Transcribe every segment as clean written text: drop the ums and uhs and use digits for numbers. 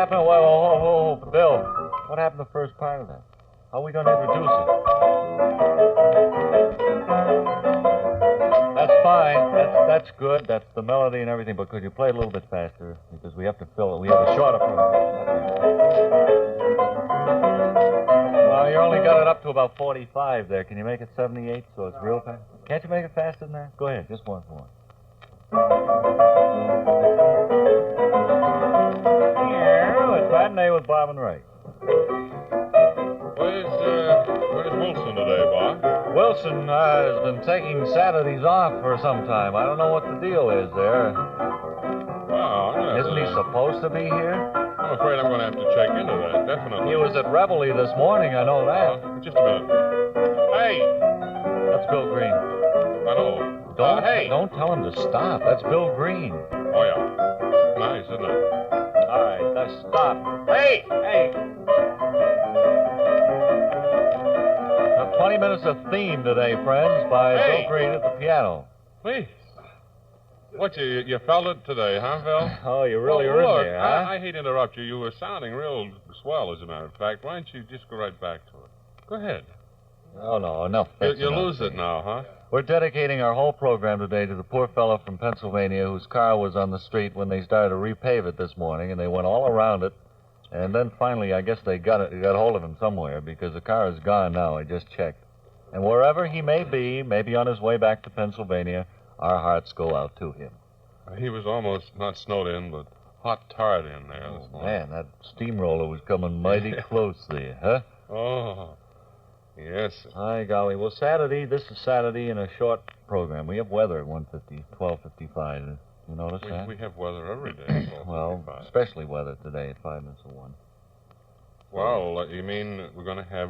happened? Whoa, Bill. What happened to the first part of that? How are we going to introduce it? That's fine. That's good. That's the melody and everything. But could you play it a little bit faster? Because we have to fill it. We have a shorter program. Well, you only got it up to about 45 there. Can you make it 78 so it's real fast? Can't you make it faster than that? Go ahead. Just one more. Yeah, it's matinee with Bob and Ray. Where's Wilson today, Bob? Wilson has been taking Saturdays off for some time. I don't know what the deal is there. Wow, Isn't he supposed to be here? I'm afraid I'm going to have to check into that, definitely. He was at Reveille this morning, I know that. Just a minute. Hey! That's Bill Green. I know. Don't tell him to stop. That's Bill Green. Oh, yeah. Nice, isn't it? All right, let's stop. Hey! 20 minutes of theme today, friends, by Bill Green at the piano. Please. What, you felt it today, huh, Phil? Oh, you really were in there, huh? I hate to interrupt you. You were sounding real swell, as a matter of fact. Why don't you just go right back to it? Go ahead. Oh, no, enough. You lose it now, huh? We're dedicating our whole program today to the poor fellow from Pennsylvania whose car was on the street when they started to repave it this morning, and they went all around it. And then finally, I guess they got hold of him somewhere, because the car is gone now. I just checked. And wherever he may be, maybe on his way back to Pennsylvania, our hearts go out to him. He was almost not snowed in, but hot tarred in there this morning. Man, that steamroller was coming mighty close there, huh? Oh, yes. Hi, golly. Well, this is Saturday in a short program. We have weather at 12:55. You notice that? We have weather every day. Well, especially weather today at 5 minutes of 1. Well, you mean we're going to have...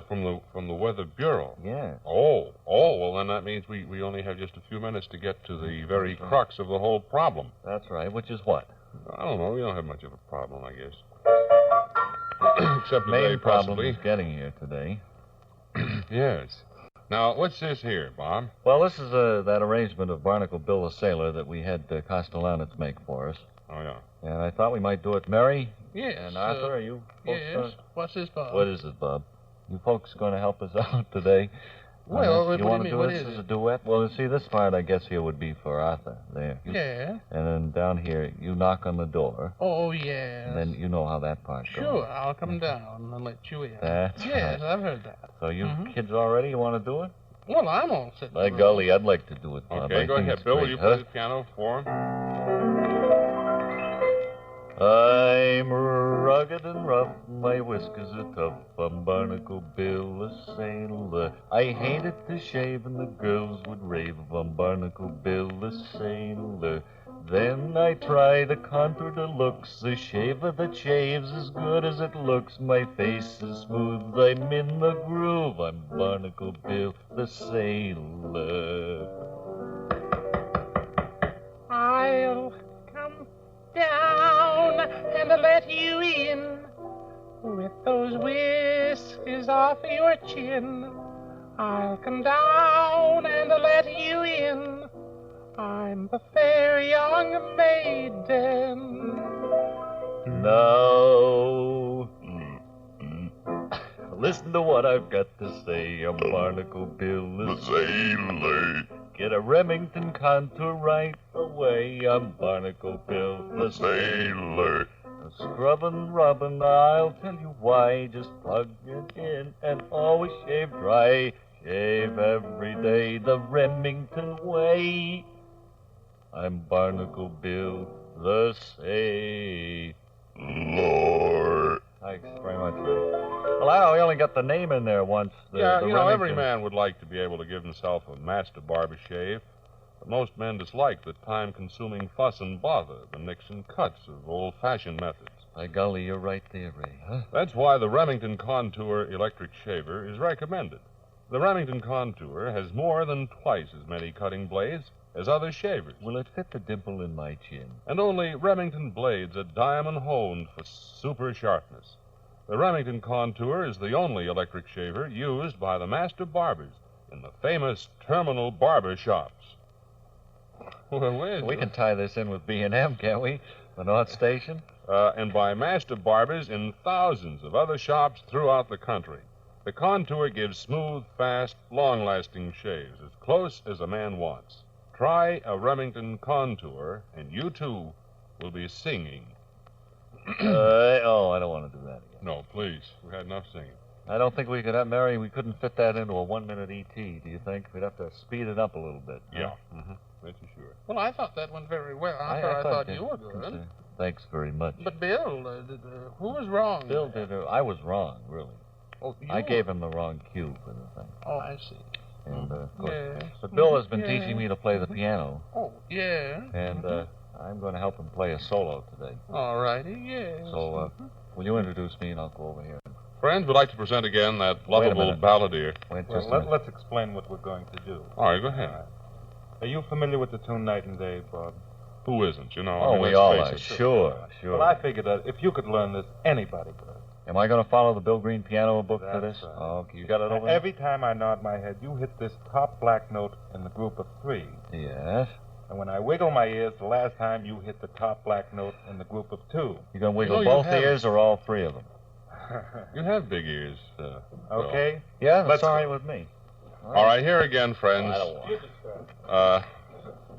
from the Weather Bureau? Yeah. Oh, well, then that means we only have just a few minutes to get to the very crux of the whole problem. That's right, which is what? I don't know. We don't have much of a problem, I guess. Except the main today, problem possibly. is getting here today. Yes. Now, what's this here, Bob? Well, this is that arrangement of Barnacle Bill the Sailor that we had Castellanets make for us. Oh, yeah. And I thought we might do it. Mary? Yes. And Arthur, are you folks Yes. What's this, Bob? What is it, Bob? You folks going to help us out today? Well, you want to do this as a duet? Well, see, this part, I guess, here would be for Arthur. There. Yeah. And then down here, you knock on the door. Oh, yes. And then you know how that part goes. Sure, I'll come down and let you in. That's Yes, right. I've heard that. So you kids all ready? You want to do it? Well, I'm all set. By golly, I'd like to do it, Bob. Okay, I go think ahead. it's Bill, will great, you play the piano for him? I'm rugged and rough, my whiskers are tough. I'm Barnacle Bill, a sailor. I hated to shave, and the girls would rave. I'm Barnacle Bill, a sailor. Then I try to contour the looks. A shaver that shaves as good as it looks. My face is smooth, I'm in the groove. I'm Barnacle Bill, the sailor. I'll come down and let you in with those whiskers off your chin. I'll come down and let you in. I'm the fair young maiden. Now, listen to what I've got to say. I'm Barnacle Bill, the sailor. Get a Remington contour right away. I'm Barnacle Bill, the sailor. Scrubbing, rubbing, I'll tell you why. Just plug it in and always shave dry. Shave every day the Remington way. I'm Barnacle Bill, the sailor. Thanks very much, Ray. Well, I know we only got the name in there once. Every man would like to be able to give himself a master barber shave, but most men dislike the time-consuming fuss and bother, the nicks and cuts of old-fashioned methods. By golly, you're right there, Ray, huh? That's why the Remington Contour electric shaver is recommended. The Remington Contour has more than twice as many cutting blades as other shavers. Will it fit the dimple in my chin? And only Remington blades are diamond-honed for super sharpness. The Remington Contour is the only electric shaver used by the master barbers in the famous terminal barber shops. Well, we can tie this in with B&M, can't we? The North Station? and by master barbers in thousands of other shops throughout the country. The Contour gives smooth, fast, long-lasting shaves as close as a man wants. Try a Remington Contour, and you, too, will be singing. I don't want to do that again. No, please. We had enough singing. I don't think we could have, Mary, we couldn't fit that into a 1-minute ET, do you think? We'd have to speed it up a little bit. Yeah. Mm-hmm. Make you sure. Well, I thought that went very well. I thought you were good. Thanks very much. But Bill, who was wrong? Bill did. I was wrong, really. Oh, I gave him the wrong cue for the thing. Oh, I see. And, of course. Yes. But Bill has been teaching me to play the piano. Oh, yeah. And I'm going to help him play a solo today. All righty, yes. So, will you introduce me and I'll go over here? Friends, we'd like to present again that lovable balladeer. Wait just a minute. Let's explain what we're going to do. All right, go ahead. Are you familiar with the tune Night and Day, Bob? Who isn't, you know? Oh, we all are. Sure. Well, I figured that if you could learn this, anybody could. Am I going to follow the Bill Green piano book for this? Right. Oh, okay. You got it over there? Every time I nod my head, you hit this top black note in the group of 3. Yes. And when I wiggle my ears, the last time you hit the top black note in the group of 2. You going to wiggle both ears or all 3 of them? You have big ears. Okay. Yeah, that's all right with me. All right, here again, friends. I don't want.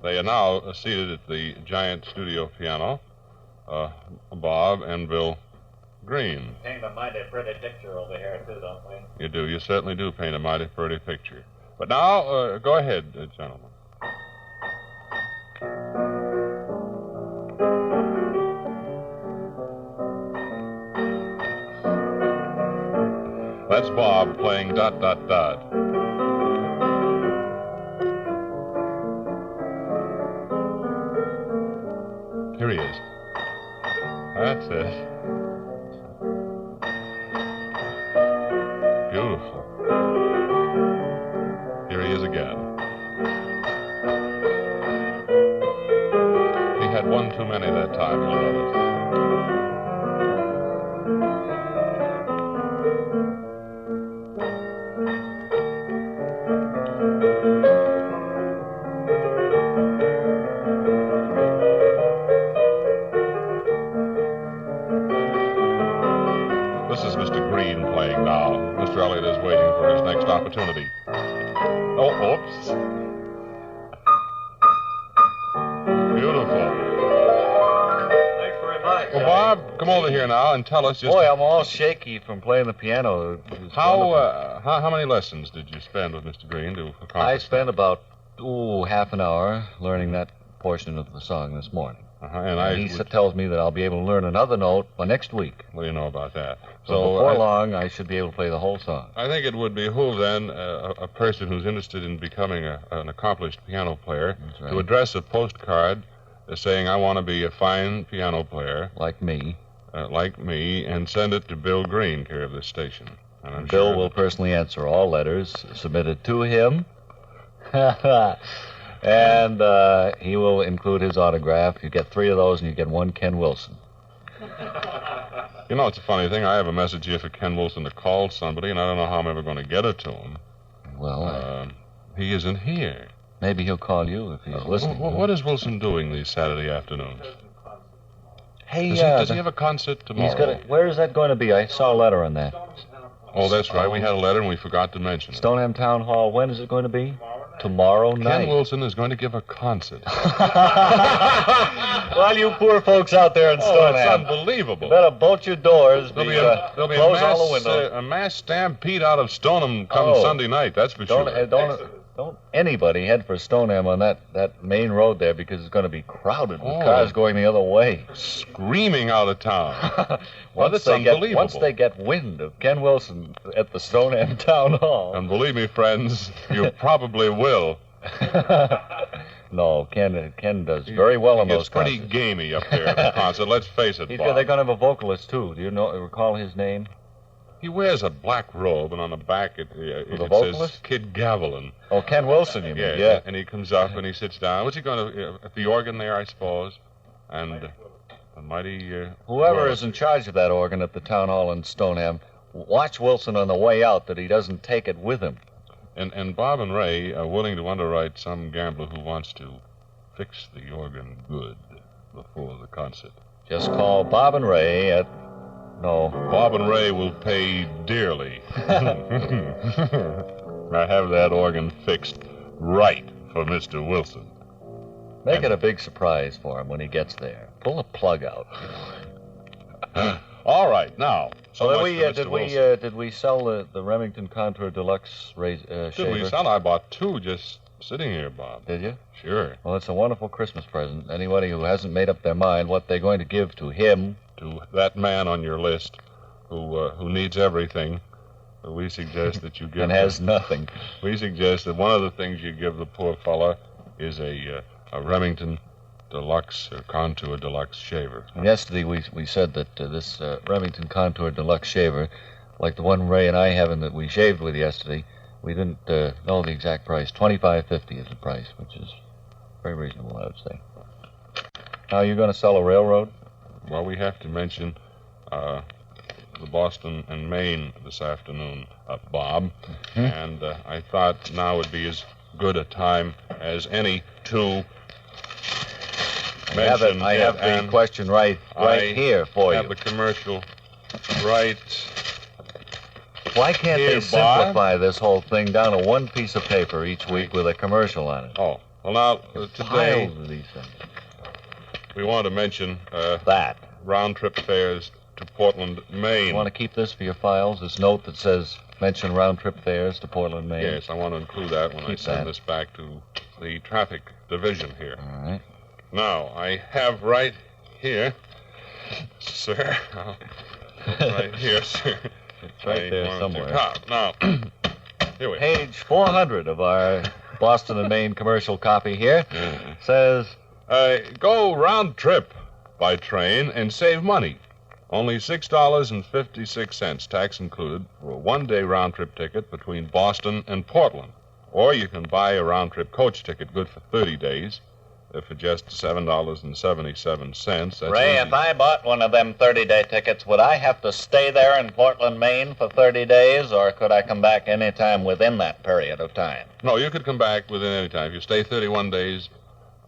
They are now seated at the giant studio piano, Bob and Bill Green. Paint a mighty pretty picture over here, too, don't we? You do. You certainly do paint a mighty pretty picture. But now, go ahead, gentlemen. That's Bob playing ... Here he is. That's it. Beautiful. Here he is again. He had one too many that time, you'll notice. This is Mr. Green playing now. Mr. Elliott is waiting for his next opportunity. Oh, oops. Beautiful. Thanks very much. Well, Bob, come over here now and tell us just... Boy, I'm all shaky from playing the piano. How many lessons did you spend with Mr. Green to accomplish I spent about, half an hour learning that portion of the song this morning. And he tells me that I'll be able to learn another note by next week. What do you know about that? So before long, I should be able to play the whole song. I think it would behoove, then, a person who's interested in becoming an accomplished piano player to address a postcard saying, I want to be a fine piano player. Like me. And send it to Bill Green, care of this station. And I'm Bill sure will personally answer all letters submitted to him. And he will include his autograph. You get 3 of those, and you get 1 Ken Wilson. You know, it's a funny thing. I have a message here for Ken Wilson to call somebody, and I don't know how I'm ever going to get it to him. Well, he isn't here. Maybe he'll call you if he's listening. What is Wilson doing these Saturday afternoons? Hey, does he have a concert tomorrow? Where is that going to be? I saw a letter on that. Oh, that's right. We had a letter, and we forgot to mention it. Stoneham Town Hall. When is it going to be? Tomorrow night. Ken Wilson is going to give a concert. Well, you poor folks out there in Stoneham. It's unbelievable. You better bolt your doors. There'll be close all the windows. a mass stampede out of Stoneham come Sunday night, that's for sure. Don't anybody head for Stoneham on that main road there, because it's going to be crowded with cars going the other way. Screaming out of town. Once they get wind of Ken Wilson at the Stoneham Town Hall. And believe me, friends, you probably will. No, Ken does very well on those concerts. It's pretty gamey up there at the concert, let's face it, Bob. They're going to have a vocalist, too. Do you recall his name? He wears a black robe, and on the back it says Kid Gavilan. Oh, Ken Wilson, you mean? Yeah. And he comes up and he sits down. What's he going to... at the organ there, I suppose. And a mighty... Whoever is in charge of that organ at the town hall in Stoneham, watch Wilson on the way out that he doesn't take it with him. And Bob and Ray are willing to underwrite some gambler who wants to fix the organ good before the concert. Just call Bob and Ray at... No. Bob and Ray will pay dearly. I have that organ fixed right for Mr. Wilson. Make it a big surprise for him when he gets there. Pull the plug out. All right, now. So Well, much for Mr. Wilson. did we sell the Remington Contour Deluxe shaver? Did we sell? I bought two just sitting here, Bob. Did you? Sure. Well, it's a wonderful Christmas present. Anybody who hasn't made up their mind what they're going to give to him... To that man on your list who needs everything, we suggest that you give... and has nothing. We suggest that one of the things you give the poor fella is a Remington Deluxe or Contour Deluxe shaver. And yesterday we said that this Remington Contour Deluxe shaver, like the one Ray and I have and that we shaved with yesterday, we didn't know the exact price. $25.50 is the price, which is very reasonable, I would say. Now, you're going to sell a railroad? Well, we have to mention the Boston and Maine this afternoon, Bob. Mm-hmm. And I thought now would be as good a time as any to mention... I have the question right here for I you. have the commercial right... Why can't Here, they simplify this whole thing down to one piece of paper each week with a commercial on it? Oh, well, now, today Piles of these things. we want to mention That. round-trip fares to Portland, Maine. You want to keep this for your files, this note that says, mention round-trip fares to Portland, Maine? Yes, I want to include that when I Keep send that. this back to the traffic division here. All right. Now, I have right here, sir. Right here, sir. It's right there somewhere. Now, here we are. Page 400 of our Boston and Maine commercial copy here says, Go round trip by train and save money. Only $6.56, tax included, for a one-day round-trip ticket between Boston and Portland. Or you can buy a round-trip coach ticket good for 30 days for just $7.77. That's Ray, easy. if I bought one of them 30-day tickets, would I have to stay there in Portland, Maine for 30 days, or could I come back any time within that period of time? No, you could come back within any time. If you stay 31 days,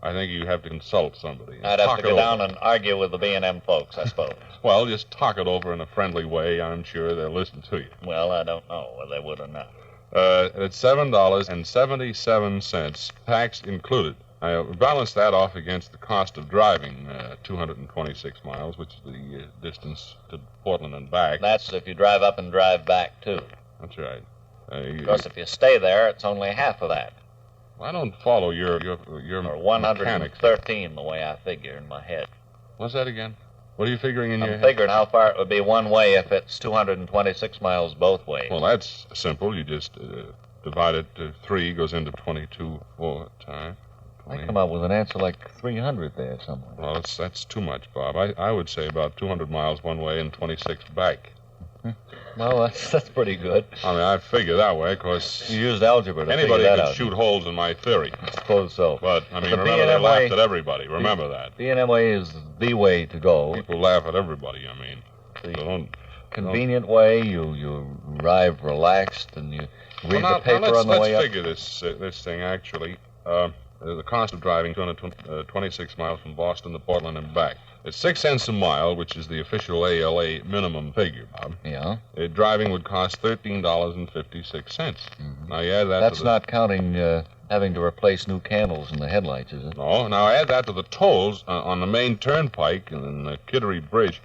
I think you have to consult somebody. I'd have Talk to it go over. down and argue with the B&M folks, I suppose. Well, just talk it over in a friendly way. I'm sure they'll listen to you. Well, I don't know whether they would or not. It's $7.77, tax included. I balance that off against the cost of driving 226 miles, which is the distance to Portland and back. That's if you drive up and drive back, too. That's right. Of course, if you stay there, it's only half of that. I don't follow your Or mechanics. 113, the way I figure in my head. What's that again? What are you figuring in your I'm head? figuring how far it would be one way if it's 226 miles both ways. Well, that's simple. You just divide it to 3, goes into 22 4 times. I come out with an answer like 300 there somewhere. Well, that's too much, Bob. I would say about 200 miles one way and 26 back. Well, that's pretty good. I mean, I figure that way, because You used algebra to anybody figure that could out. shoot holes in my theory. I suppose so. But, I mean, The remember, they B&M laughed way- at everybody. Remember that. B&M way is the way to go. People laugh at everybody, I mean. The So don't... convenient way, you arrive relaxed and you read Well, the paper let's, on the way let's up. figure this thing, actually. The cost of driving 226 miles from Boston to Portland and back. It's 6 cents a mile, which is the official ALA minimum figure, Bob. Yeah. Driving would cost $13.56. Now, you add that That's to the... not counting having to replace new candles in the headlights, is it? No, now add that to the tolls on the main turnpike and the Kittery Bridge,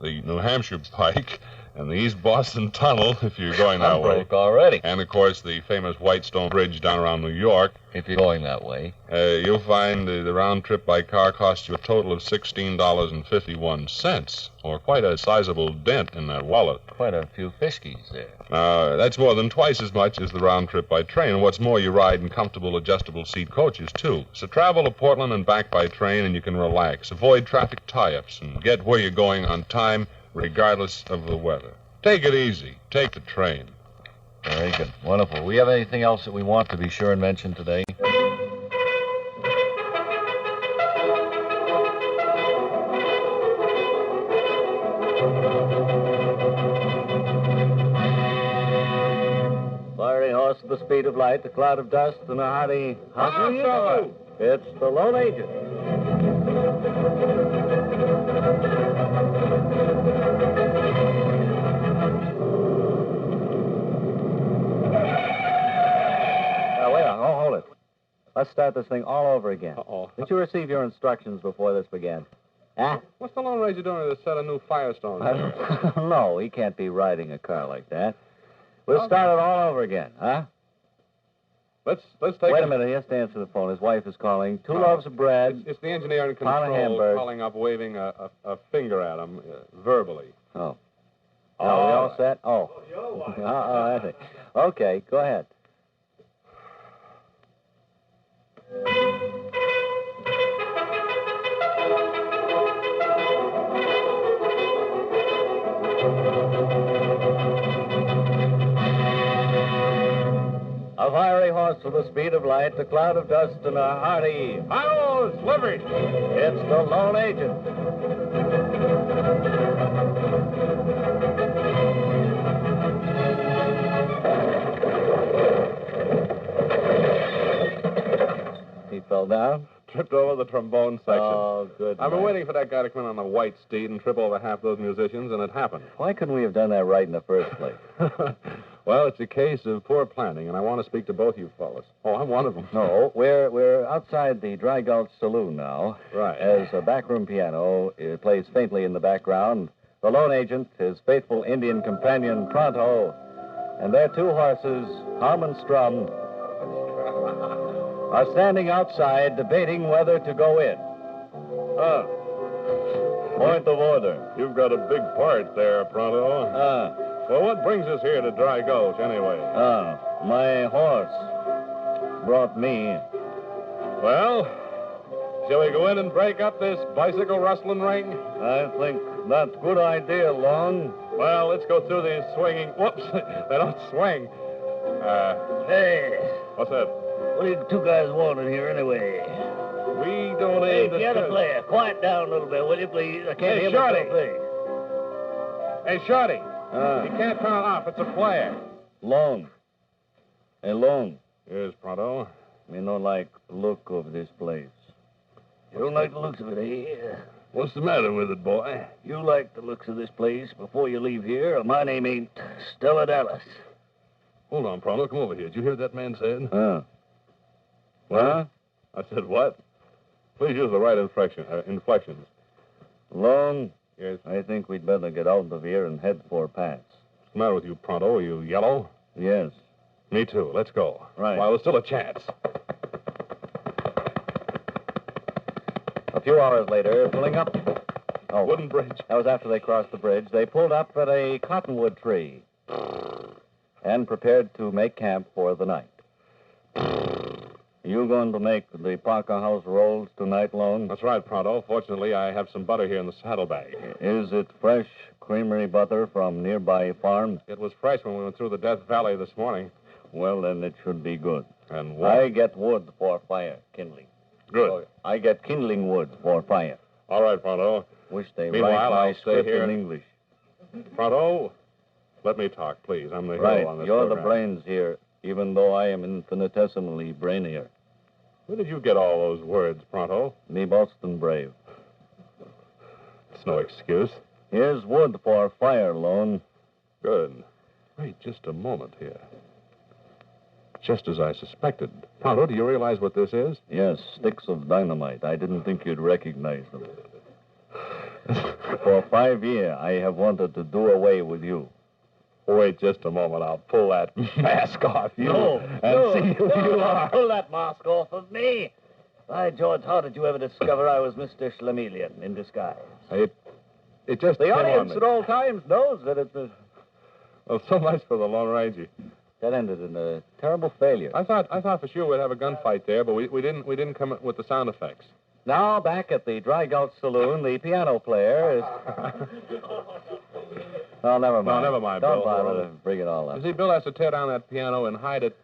the New Hampshire Pike, and the East Boston Tunnel, if you're going that I'm way. broke already. And, of course, the famous Whitestone Bridge down around New York. If you're going that way. You'll find the round trip by car costs you a total of $16.51, or quite a sizable dent in that wallet. Quite a few fishkies there. That's more than twice as much as the round trip by train. And what's more, you ride in comfortable adjustable seat coaches, too. So travel to Portland and back by train, and you can relax. Avoid traffic tie-ups and get where you're going on time, regardless of the weather. Take it easy. Take the train. Very good. Wonderful. We have anything else that we want to be sure and mention today? Fiery horse at the speed of light, a cloud of dust, and a hearty... How do you do? It's the Lone Agent. hold it. Let's start this thing all over again. Uh-oh. Did you receive your instructions before this began? Huh? What's the Lone Ranger doing with a set of new Firestones? I don't know. He can't be riding a car like that. We'll start it all over again, huh? Let's take Wait a minute. He has to answer the phone. His wife is calling. Two loaves of bread. It's the engineer in Pound of control hamburger. calling up, waving a finger at him verbally. Oh. Are we all set? Oh. I see. Okay, go ahead. A fiery horse with the speed of light, a cloud of dust, and a hearty... Hi-oh, it's Liberty. It's the lone agent. He fell down? Tripped over the trombone section. Oh, good. I've been night. waiting for that guy to come in on a white steed and trip over half those musicians, and it happened. Why couldn't we have done that right in the first place? Well, it's a case of poor planning, and I want to speak to both you fellas. Oh, I'm one of them. No, we're outside the Dry Gulch Saloon now. Right. As a backroom piano plays faintly in the background, the lone agent, his faithful Indian companion, Pronto, and their two horses, Hum and Strum, are standing outside debating whether to go in. Point of order. You've got a big part there, Pronto. Well, what brings us here to Dry Gulch, anyway? My horse brought me. Well, shall we go in and break up this bicycle rustling ring? I think that's a good idea, Long. Well, let's go through these swinging... Whoops, they don't swing. Hey, What's that? what do you two guys want in here anyway? We don't Hey, aim to... piano player, quiet down a little bit, will you, please? I can't Hey, hear Shorty. myself, please. Hey, Shorty, you can't turn it off. It's a player. Long. Hey, Long. Yes, Pronto. Me don't like the look of this place. You don't like the looks of it, eh? What's the matter with it, boy? You like the looks of this place before you leave here, or my name ain't Stella Dallas. Hold on, Pronto. Come over here. Did you hear what that man said? What? I said what? Please use the right inflections. Long, Yes. I think we'd better get out of here and head for Pat's. What's the matter with you, Pronto? Are you yellow? Yes. Me too. Let's go. Right. While there's still a chance. A few hours later, pulling up... Oh, Wooden bridge. that was after they crossed the bridge. They pulled up at a cottonwood tree and prepared to make camp for the night. You going to make the Parker House rolls tonight, Lone? That's right, Pronto. Fortunately, I have some butter here in the saddlebag. Is it fresh creamery butter from nearby farm? It was fresh when we went through the Death Valley this morning. Well, then it should be good. And I get wood for fire, kindling. Good. Oh, I get kindling wood for fire. All right, Pronto. Wish they Meanwhile, write my I'll stay script here in and- English. Pronto, let me talk, please. I'm the Right, hero on this you're the program. brains here, even though I am infinitesimally brainier. Where did you get all those words, Pronto? Me Boston brave. It's no excuse. Here's wood for fire, Lone. Good. Wait just a moment here. Just as I suspected. Pronto, do you realize what this is? Yes, sticks of dynamite. I didn't think you'd recognize them. For 5 years, I have wanted to do away with you. Wait just a moment. I'll pull that mask off you and see who you are. Pull that mask off of me. By George, how did you ever discover I was Mr. Schlemelian in disguise? It just The came on audience me. at all times knows that it's... Well, so much for the Lone Ranger. That ended in a terrible failure. I thought for sure we'd have a gunfight there, but we didn't come up with the sound effects. Now, back at the Dry Gulch Saloon, the piano player is... Oh, never mind. No, never mind, Don't Bill. bother to bring it all up. You see, Bill has to tear down that piano and hide it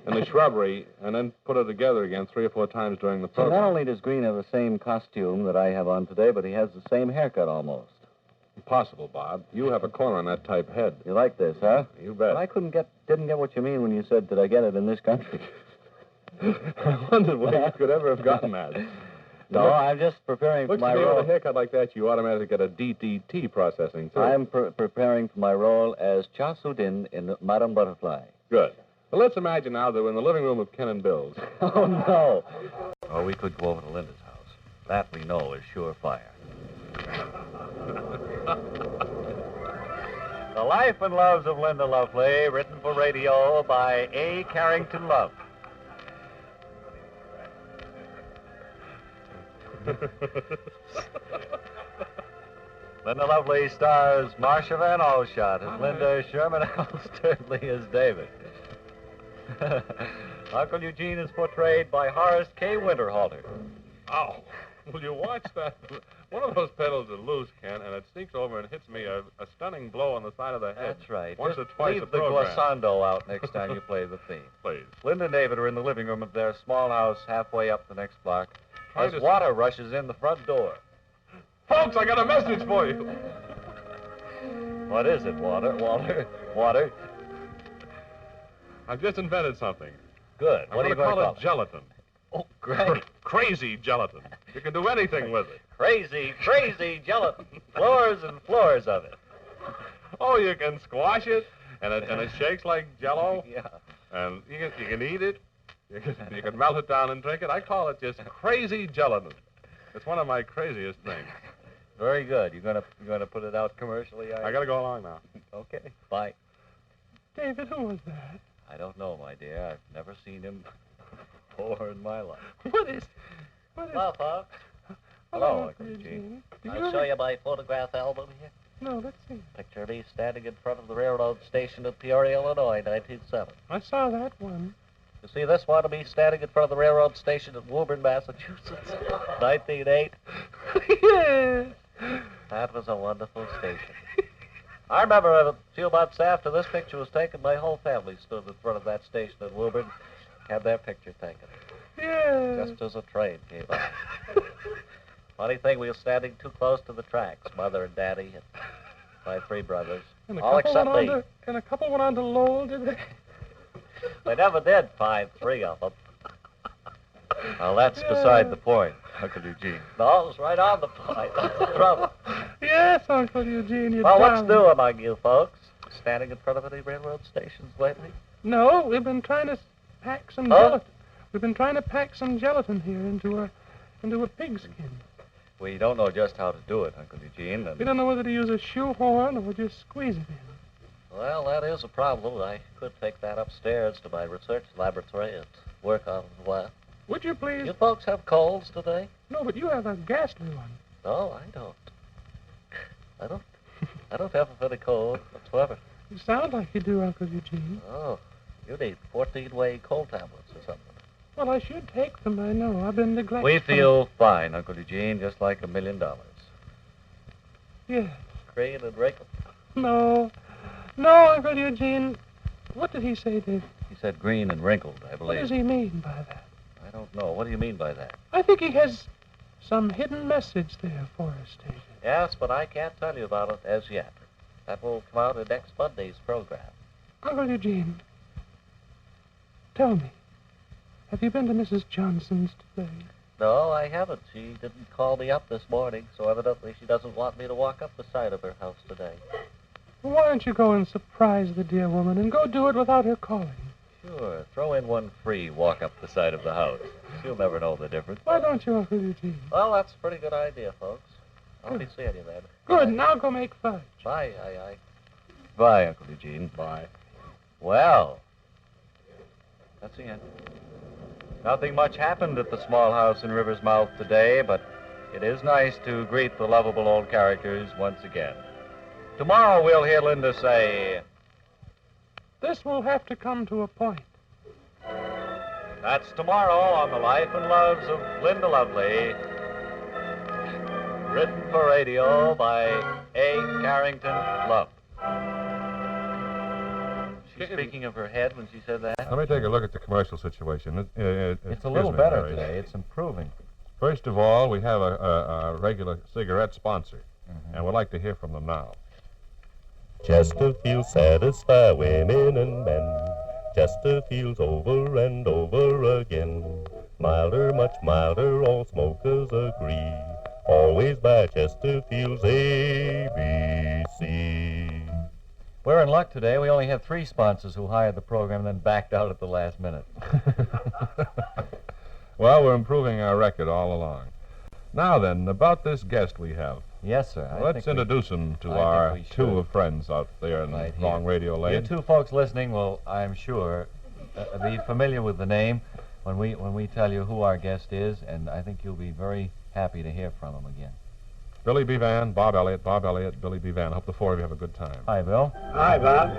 in the shrubbery and then put it together again 3 or 4 times during the So not program. only does Green have the same costume that I have on today, but he has the same haircut almost. Impossible, Bob. You have a corner on that type head. You like this, huh? You bet. But I didn't get what you mean when you said, did I get it in this country? I wondered where you could ever have gotten that. No, I'm just preparing for Looks my to me with role. a haircut like that, you automatically get a DDT processing, too. I'm preparing for my role as Cha Soo-din in Madame Butterfly. Good. Well, let's imagine now that we're in the living room of Ken and Bill's. Oh, no. Or we could go over to Linda's house. That we know is surefire. The Life and Loves of Linda Lovely, written for radio by A. Carrington Love. Linda Lovely stars Marcia Van Alshot as Linda, Sherman Alsternley as David. Uncle Eugene is portrayed by Horace K. Winterhalter. Ow. Will you watch that? One of those pedals is loose, Ken, and it sneaks over and hits me a stunning blow on the side of the head. That's right. Once Just or twice leave a the program. glissando out next time you play the theme. Please. Linda and David are in the living room of their small house halfway up the next block Trying as to- water rushes in the front door. Folks, I got a message for you. What is it, Walter? Water? I've just invented something. Good. I'm What are you going to going to call it gelatin. Oh, great. Crazy gelatin. You can do anything with it. Crazy gelatin. Floors and floors of it. Oh, you can squash it, and it shakes like Jell-O, Yeah. and you can eat it. You can melt it down and drink it. I call it just crazy gelatin. It's one of my craziest things. Very good. You're gonna put it out commercially, I got to go along now. Okay. Bye. David, who was that? I don't know, my dear. I've never seen him before in my life. What is... Hello, folks. Hello, Uncle Eugene. I'll show you my photograph album here. No, let's see. Picture me standing in front of the railroad station of Peoria, Illinois, 1907. I saw that one. You see this one of me standing in front of the railroad station at Woburn, Massachusetts, 1908? Yes. That was a wonderful station. I remember a few months after this picture was taken, my whole family stood in front of that station at Woburn, had their picture taken, Yes. just as a train came up. Funny thing, we were standing too close to the tracks, Mother and Daddy and my three brothers, And a all couple except went me. on to, and a couple went on to Lowell, did they? They never did find three of them. Well, that's beside the point, Uncle Eugene. No, it was right on the point. That's the trouble. Yes, Uncle Eugene, you Well, what's darling. new among you folks? Standing in front of any railroad stations lately? No, we've been trying to pack some Huh? gelatin. We've been trying to pack some gelatin here into a pigskin. We don't know just how to do it, Uncle Eugene. We don't know whether to use a shoehorn or just squeeze it in. Well, that is a problem. I could take that upstairs to my research laboratory and work on it a while. Would you please? You folks have colds today? No, but you have a ghastly one. No, I don't. I don't have any cold whatsoever. You sound like you do, Uncle Eugene. Oh, you need 14-way cold tablets or something. Well, I should take them, I know. I've been neglected. We feel fine, Uncle Eugene, just like $1 million. Yes. Crane and wrinkled. No, Uncle Eugene. What did he say, Dave? He said green and wrinkled, I What believe. does he mean by that? I don't know. What do you mean by that? I think he has some hidden message there for us, David. Yes, but I can't tell you about it as yet. That will come out in next Monday's program. Uncle Eugene, tell me, have you been to Mrs. Johnson's today? No, I haven't. She didn't call me up this morning, so evidently she doesn't want me to walk up the side of her house today. Well, why don't you go and surprise the dear woman and go do it without her calling? Sure. Throw in one free walk up the side of the house. She'll never know the difference. Why don't you, Uncle Eugene? Well, that's a pretty good idea, folks. I'll be seeing you then. Good, now go make fudge. Bye, aye. Bye, Uncle Eugene. Bye. Well, that's the end. Nothing much happened at the small house in River's Mouth today, but it is nice to greet the lovable old characters once again. Tomorrow we'll hear Linda say, This will have to come to a point. that's tomorrow on The Life and Loves of Linda Lovely. Written for radio by A. Carrington Love. She's speaking of her head when she said that? Let me take a look at the commercial situation. It's a little better today. It's improving. First of all, we have a regular cigarette sponsor, and we'd like to hear from them now. Chesterfield satisfy women and men. Chesterfield's over and over again. Milder, much milder, all smokers agree. Always buy Chesterfield's ABC. We're in luck today. We only have 3 sponsors who hired the program and then backed out at the last minute. Well, we're improving our record all along. Now then, about this guest we have. Yes, sir. Let's introduce him to I our think we should. 2 friends out there in Right Long here. Radio Lane. You 2 folks listening will, I'm sure, be familiar with the name when we tell you who our guest is, and I think you'll be very happy to hear from him again. Billy B. Van, Bob Elliott, Billy B. Van. Hope the 4 of you have a good time. Hi, Bill. Hi, Bob.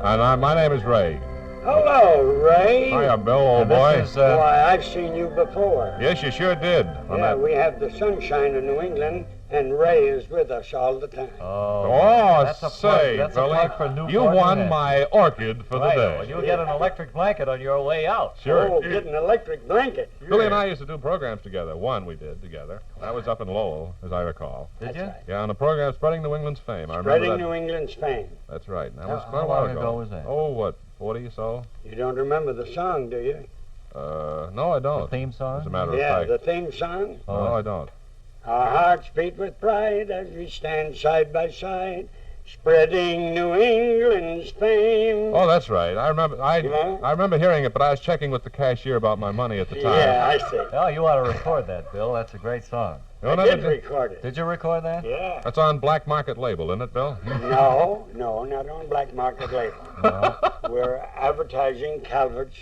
And my name is Ray. Hello, Ray. Hiya, Bill, old And boy. this is, Why, I've seen you before. Yes, you sure did. Yeah, we have the sunshine in New England, and Ray is with us all the time. Oh, that's a say, plug. That's Billy, a plug for Newport, you won isn't it? my orchid for the Right, day. well, you'll get an electric blanket on your way out. Sure. Oh, get an electric blanket. Billy and I used to do programs together. One we did together. That was up in Lowell, as I recall. Did you? Yeah, on the program Spreading New England's Fame. I remember Spreading that. New England's fame. That's right. That How- was quite how a while long ago was that? Oh, what, 40 or so? You don't remember the song, do you? No, I The don't. theme song? As a matter of Yeah, fact. the theme song. No, I don't. Our hearts beat with pride as we stand side by side, spreading New England's fame. Oh, that's right. I remember. Yeah? I remember hearing it, but I was checking with the cashier about my money at the time. Yeah, I see. Oh, you ought to record that, Bill. That's a great song. You I know did that- record it. Did you record that? Yeah. That's on Black Market label, isn't it, Bill? No, not on black market label. No. We're advertising Calvert's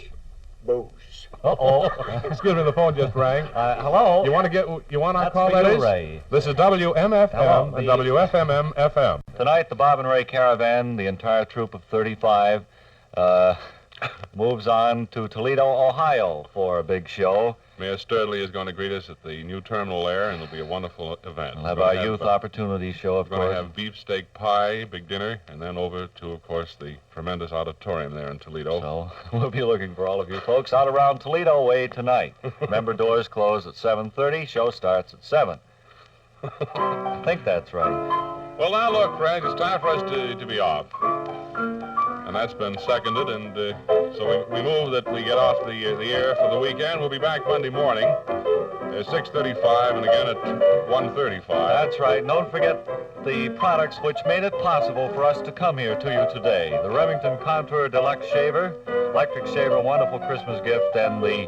booze. Uh-oh. Excuse me, the phone just rang. Hello? You want our That's call, for that you, is? Ray. This is WMFM Hello, and the- WFMM FM. Tonight, the Bob and Ray Caravan, the entire troop of 35, moves on to Toledo, Ohio for a big show. Mayor Sturdley is going to greet us at the new terminal there, and it'll be a wonderful event. We'll have our youth opportunity show, of We're going course. to have beefsteak pie, big dinner, and then over to, of course, the tremendous auditorium there in Toledo. So we'll be looking for all of you folks out around Toledo way tonight. Remember, doors close at 7:30. Show starts at 7. I think that's right. Well, now look, friends, it's time for us to be off. And that's been seconded, and so we move that we get off the air for the weekend. We'll be back Monday morning at 6:35 and again at 1:35. That's right. And don't forget the products which made it possible for us to come here to you today. The Remington Contour Deluxe Shaver, electric shaver, wonderful Christmas gift, and the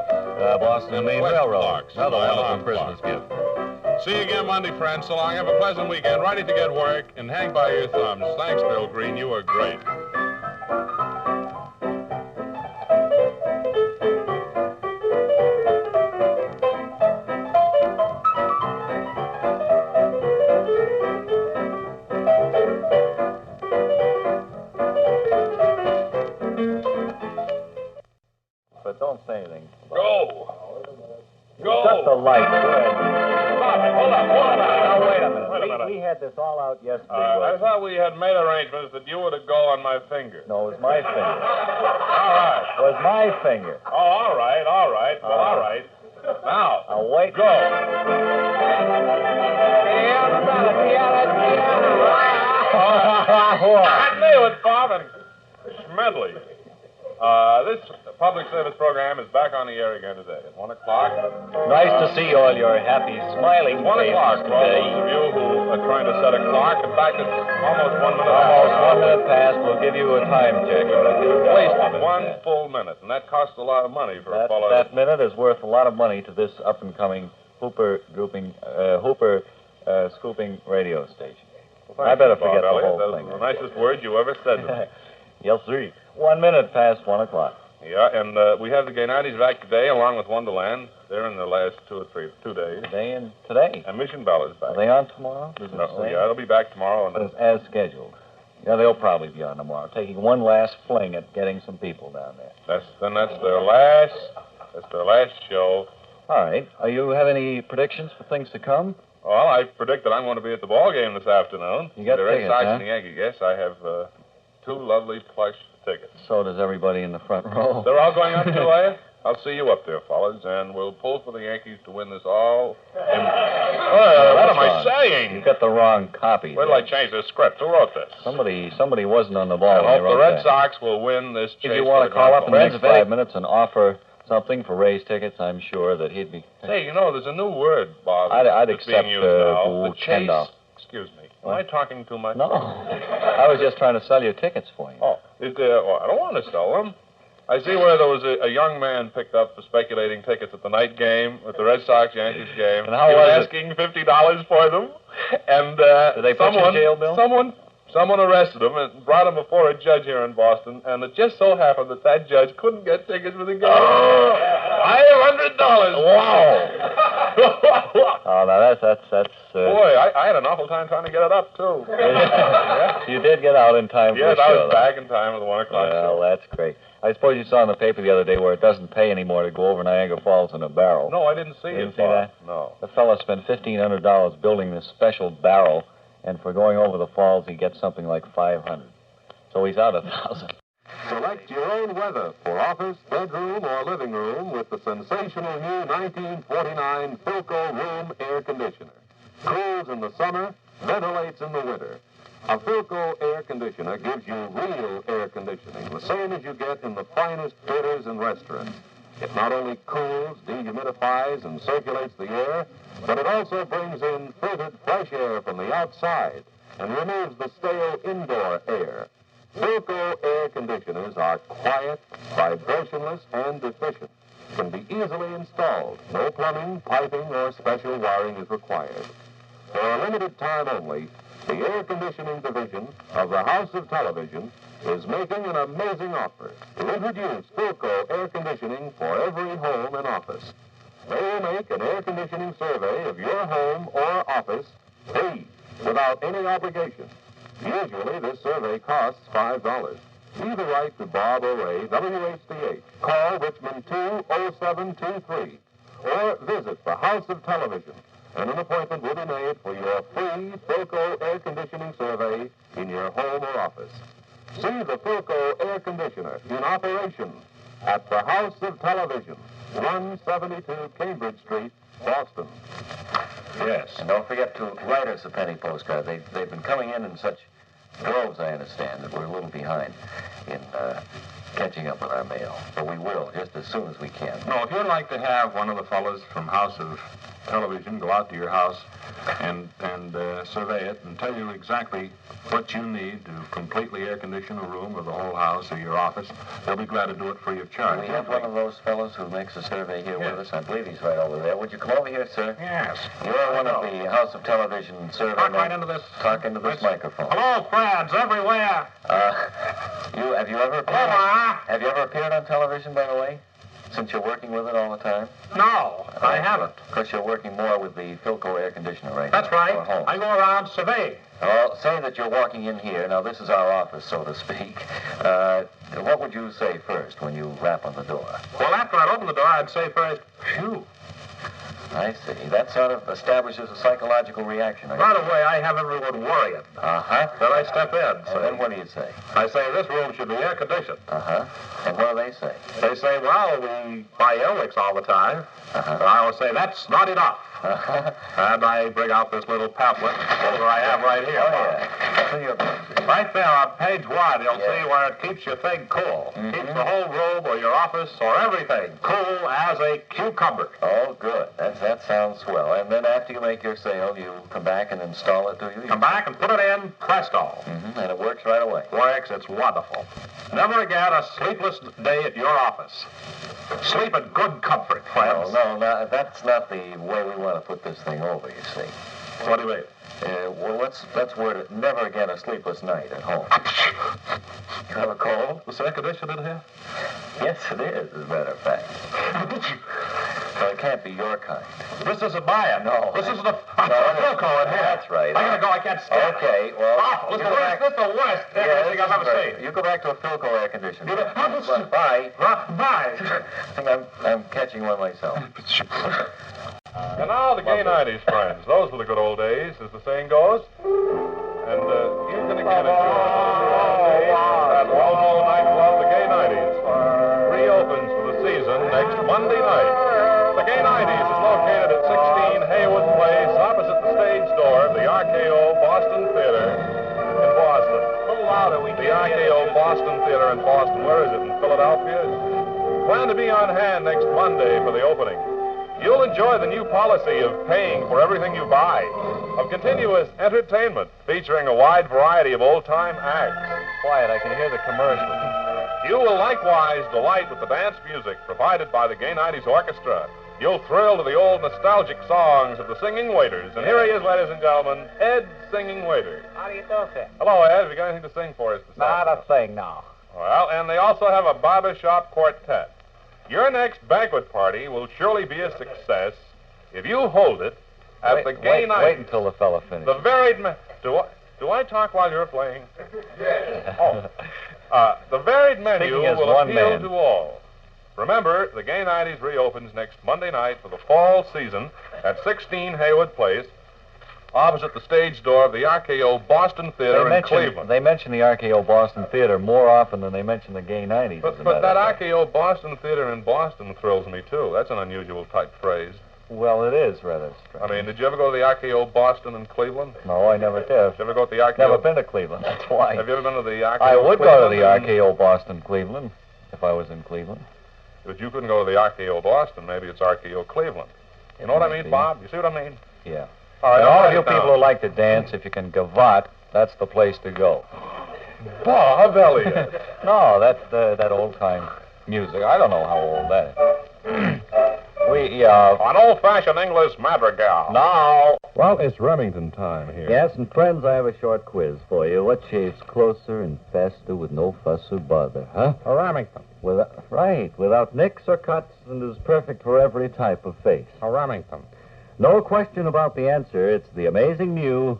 Boston and Maine Wet Railroad, clocks, another my wonderful alarm Christmas clock. gift. See you again Monday, friends. So long. Have a pleasant weekend. Ready to get work, and hang by your thumbs. Thanks, Bill Green. You were great. But don't say anything. Go! Shut the light. Hold on. Now, wait a minute. Wait a minute. We had this all out yesterday. I thought we had made arrangements that you were to go on my finger. No, it was my finger. All right. It was my finger. Oh, all right. Well, all right. Now, Now, wait. go. I knew it, Bob, and Schmedley. This public service program is back on the air again today at 1 o'clock. Nice to see all your happy, smiling 1 o'clock faces for all today. those of you who are trying to set a clock. In fact, it's almost 1 minute Almost after. 1 minute past. We'll give you a time check. Wasted one full minute, and that costs a lot of money for a fellow. That minute is worth a lot of money to this up-and-coming Hooper scooping radio station. Well, I better thank you, forget Bob the Elliott. whole That thing. was the nicest word you ever said to me. Yes, sir. 1 minute past 1 o'clock. Yeah, and we have the Gainites back today, along with Wonderland. They're in the last 2 days. Today. And Mission Bell is Are back. they on tomorrow? Does it No, say? yeah, it'll be back tomorrow. And As scheduled. Yeah, they'll probably be on tomorrow, taking one last fling at getting some people down there. that's their last show. All right. You have any predictions for things to come? Well, I predict that I'm going to be at the ball game this afternoon. You got the Red tickets, Sox huh? and the Yankees. Yes, I have 2 lovely plush tickets. So does everybody in the front row. They're all going up to, are you? I'll see you up there, fellas, and we'll pull for the Yankees to win this all. What am I saying? You got the wrong copy. Where did I change the script? Who wrote this? Somebody wasn't on the ball I when they hope the wrote Red that. Sox will win this chase. If you want to for the call up in the Grand next Final. 5 minutes and offer something for Ray's tickets, I'm sure that he'd be... Hey, there's a new word, Bob. I'd that's accept being used now. The chase. $10. excuse me. Am I talking too much? No. I was just trying to sell you tickets for you. Oh, I don't want to sell them. I see where there was a young man picked up for speculating tickets at the night game, at the Red Sox-Yankees game. And how he was it? asking $50 for them. And Did they put you in jail, Bill? Someone arrested him and brought him before a judge here in Boston, and it just so happened that judge couldn't get tickets for the game. Oh. $500! Wow! Oh, now that's Boy, I had an awful time trying to get it up, too. You did get out in time for the Yes, show. I was back in time for the 1 o'clock show. Well, that's great. I suppose you saw in the paper the other day where it doesn't pay anymore to go over Niagara Falls in a barrel. No, I didn't see it. You didn't see that? No. The fellow spent $1,500 building this special barrel, and for going over the falls, he gets something like $500. So he's out $1,000. Select your own weather for office, bedroom, or living room with the sensational new 1949 Philco Room Air Conditioner. Cools in the summer, ventilates in the winter. A Philco air conditioner gives you real air conditioning, the same as you get in the finest theaters and restaurants. It not only cools, dehumidifies, and circulates the air, but it also brings in filtered fresh air from the outside and removes the stale indoor air. Philco air conditioners are quiet, vibrationless, and efficient. Can be easily installed. No plumbing, piping, or special wiring is required. For a limited time only, the air conditioning division of the House of Television is making an amazing offer to introduce Philco air conditioning for every home and office. They will make an air conditioning survey of your home or office free, without any obligation. Usually, this survey costs $5. Either write to Bob or Ray, WHDH. Call Richmond 20723 or visit the House of Television, and an appointment will be made for your free Philco air conditioning survey in your home or office. See the Philco air conditioner in operation at the House of Television, 172 Cambridge Street, Boston. Yes, and don't forget to write us a penny postcard. They've been coming in such droves, I understand, that we're a little behind in catching up with our mail. But we will, just as soon as we can. No, if you'd like to have one of the fellows from House of Television go out to your house and survey it and tell you exactly what you need to completely air condition a room or the whole house or your office, they'll be glad to do it free of charge. We have one of those fellows who makes a survey here with us. I believe he's right over there. Would you come over here, sir? Yes. You're one of the House of Television survey Talk men. right into this. Talk into this microphone. Hello, friends everywhere. Have you ever appeared? Have you ever appeared on television, by the way? Since you're working with it all the time? No, I haven't. Of course, you're working more with the Philco air conditioner right That's now. right. For home. I go around surveying. Well, say that you're walking in here. Now, this is our office, so to speak. What would you say first when you rap on the door? Well, after I'd open the door, I'd say first, phew. I see. That sort of establishes a psychological reaction. Right away, I have everyone worrying. Uh-huh. Then I step in. And then what do you say? I say, this room should be air conditioned. Uh-huh. And what do they say? They say, well, we buy airwicks all the time. Uh-huh. So I will say, that's not enough. Uh-huh. And I bring out this little pamphlet that I have right here. Oh, yeah. That's in your book. Right there on page 1, you'll see where it keeps your thing cool. Mm-hmm. Keeps the whole room or your office or everything cool as a cucumber. Oh, good. That sounds swell. And then after you make your sale, you come back and install it, do you? Come back and put it in, presto. Mm-hmm. And it works right away. Works, it's wonderful. Never again a sleepless day at your office. Sleep in good comfort, friends. No, that's not the way we want to put this thing over, you see. What do you mean? Well, let's word it, never again a sleepless night at home. You have a cold? Is air conditioned in here? Yes, it is, as a matter of fact. So it can't be your kind. This isn't mine. No. This isn't a Philco in here. That's right. I gotta go. I can't stand it. Okay, well... Oh, this is the worst air conditioning I've ever seen. You go back to a Philco air conditioner. Bye. Bye. I think I'm catching one myself. And now the gay 90s, friends. Those were the good old days, as the saying goes. And you can again enjoy that well-known nightclub, the gay 90s. Reopens for the season next Monday night. The gay 90s is located at 16 Haywood Place, opposite the stage door of the RKO Boston Theater in Boston. A little louder, the RKO Boston Theater in Boston. Where is it? In Philadelphia? Plan to be on hand next Monday for the opening. You'll enjoy the new policy of paying for everything you buy, of continuous entertainment featuring a wide variety of old-time acts. Quiet, I can hear the commercial. You will likewise delight with the dance music provided by the Gay 90s Orchestra. You'll thrill to the old nostalgic songs of the Singing Waiters. And here he is, ladies and gentlemen, Ed Singing Waiter. How do you do, sir? Hello, Ed. Have you got anything to sing for us this Not afternoon? a thing, no. Well, and they also have a barbershop quartet. Your next banquet party will surely be a success if you hold it at the Gay 90s. Wait until the fella finishes. The varied... Do I talk while you're playing? Yes. Oh. The varied menu will appeal to all. Remember, the Gay 90s reopens next Monday night for the fall season at 16 Haywood Place, opposite the stage door of the RKO Boston Theater in Cleveland. They mention the RKO Boston Theater more often than they mention the Gay 90s. But that RKO Boston Theater in Boston thrills me, too. That's an unusual type phrase. Well, it is rather strange. I mean, did you ever go to the RKO Boston in Cleveland? No, I never did. Did you ever go to the RKO? Never been to Cleveland, that's why. Have you ever been to the RKO I would Cleveland? go to the RKO Boston Cleveland if I was in Cleveland. But you couldn't go to the RKO Boston. Maybe it's RKO Cleveland. You know what I mean, Bob? You see what I mean? Yeah. All right, and all of write you it down. people who like to dance, if you can gavotte, that's the place to go. Bob Elliott. No, that old-time music. I don't know how old that is. An old-fashioned English madrigal. Now. Well, it's Remington time here. Yes, and friends, I have a short quiz for you. What shaves closer and faster with no fuss or bother, huh? A Remington. Without nicks or cuts, and is perfect for every type of face. A Remington. No question about the answer. It's the amazing new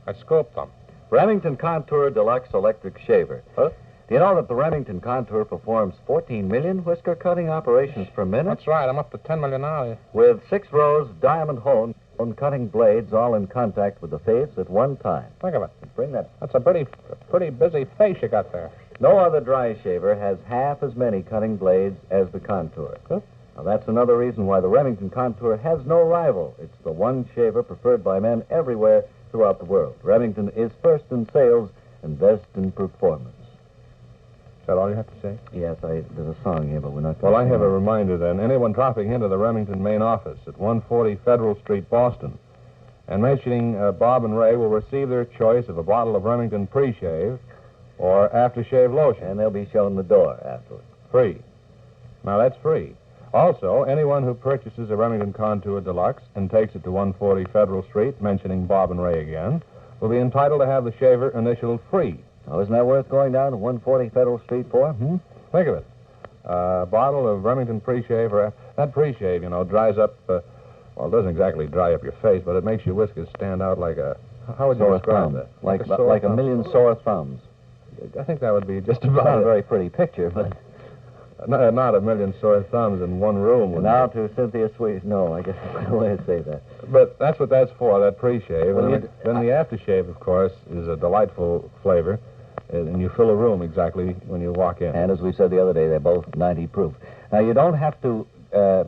I scooped them. Remington Contour Deluxe Electric Shaver. Huh? Do you know that the Remington Contour performs 14 million whisker-cutting operations per minute? That's right. I'm up to 10 million now. With 6 rows of diamond hone cutting blades all in contact with the face at one time. Think of it. Bring that. That's a pretty busy face you got there. No other dry shaver has half as many cutting blades as the Contour. Huh? Now, that's another reason why the Remington Contour has no rival. It's the one shaver preferred by men everywhere throughout the world. Remington is first in sales and best in performance. Is that all you have to say? Yes, there's a song here, but we're not... Well, I have a reminder then. Anyone dropping into the Remington main office at 140 Federal Street, Boston, and mentioning Bob and Ray will receive their choice of a bottle of Remington pre-shave or aftershave lotion. And they'll be shown the door afterwards. Free. Now, that's free. Also, anyone who purchases a Remington Contour Deluxe and takes it to 140 Federal Street, mentioning Bob and Ray again, will be entitled to have the shaver initialed free. Now, isn't that worth going down to 140 Federal Street for? Think of it. A bottle of Remington pre-shave, or that pre-shave, dries up, well, it doesn't exactly dry up your face, but it makes your whiskers stand out like a, how would you Sore describe thumb. that? Like a million sore thumbs. I think that would be just It's not about a it. very pretty picture, but... Not a million sore thumbs in one room. And now to Cynthia Sweet. No, I guess that's the way to say that. But that's what that's for, that pre-shave. Well, And then the aftershave, of course, is a delightful flavor. And you fill a room exactly when you walk in. And as we said the other day, they're both 90 proof. Now, you don't have to